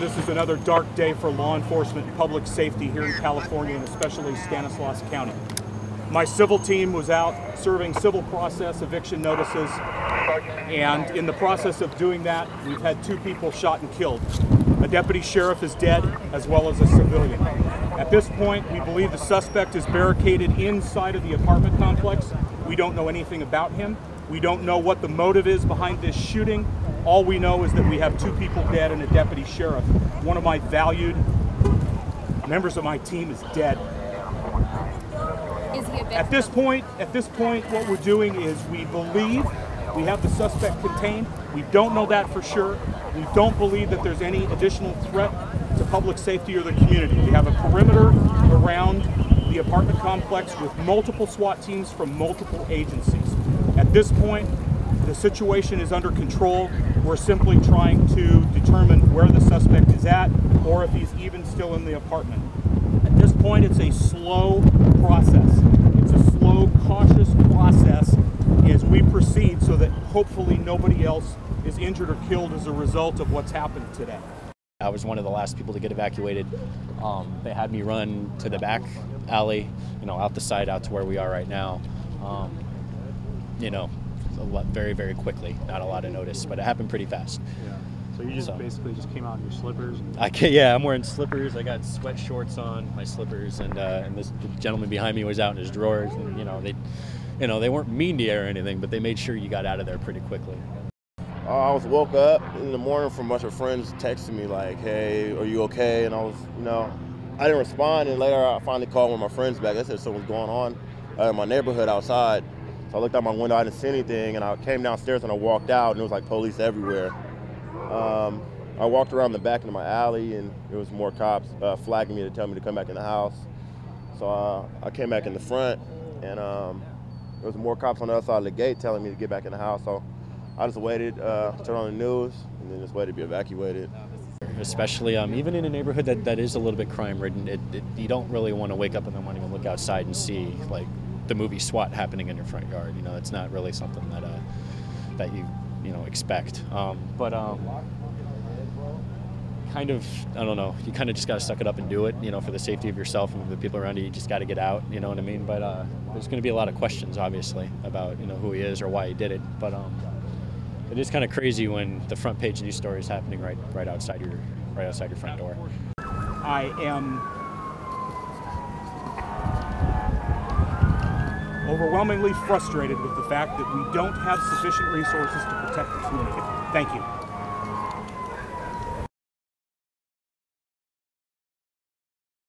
this is another dark day for law enforcement and public safety here in California, and especially Stanislaus County. My civil team was out serving civil process eviction notices, and in the process of doing that, we've had 2 people shot and killed. A deputy sheriff is dead, as well as a civilian. At this point, we believe the suspect is barricaded inside of the apartment complex. We don't know anything about him. We don't know what the motive is behind this shooting. All we know is that we have 2 people dead and a deputy sheriff. One of my valued members of my team is dead. Is he a victim? At this point, what we're doing is we believe we have the suspect contained. We don't know that for sure. We don't believe that there's any additional threat to public safety or the community. We have a perimeter around the apartment complex with multiple SWAT teams from multiple agencies. At this point, the situation is under control. We're simply trying to determine where the suspect is at or if he's even still in the apartment. At this point, it's a slow process. It's a slow, cautious process as we proceed so that hopefully nobody else is injured or killed as a result of what's happened today. I was one of the last people to get evacuated. They had me run to the back alley, out the side, out to where we are right now. Very, very quickly. Not a lot of notice, but it happened pretty fast. Yeah. So you basically just came out in your slippers? I'm wearing slippers. I got sweat shorts on, my slippers, and this gentleman behind me was out in his drawers. And they weren't mean to you or anything, but they made sure you got out of there pretty quickly. I was woke up in the morning from a bunch of friends texting me like, "Hey, are you okay?" And I was, I didn't respond. And later, I finally called one of my friends back. They said something was going on in my neighborhood outside. So I looked out my window, I didn't see anything, and I came downstairs and I walked out, and it was like police everywhere. I walked around the back into my alley, and there was more cops flagging me to tell me to come back in the house. So I came back in the front, and there was more cops on the other side of the gate telling me to get back in the house. So I just waited, turned on the news, and then just waited to be evacuated. Especially even in a neighborhood that is a little bit crime-ridden, you don't really want to wake up in the morning and look outside and see like the movie SWAT happening in your front yard. It's not really something that you expect. Kind of, I don't know, you kind of just got to suck it up and do it, for the safety of yourself and the people around you. You just got to get out, you know what I mean? But there's going to be a lot of questions, obviously, about, who he is or why he did it. But it is kind of crazy when the front page news story is happening right outside your front door. I am overwhelmingly frustrated with the fact that we don't have sufficient resources to protect the community. Thank you.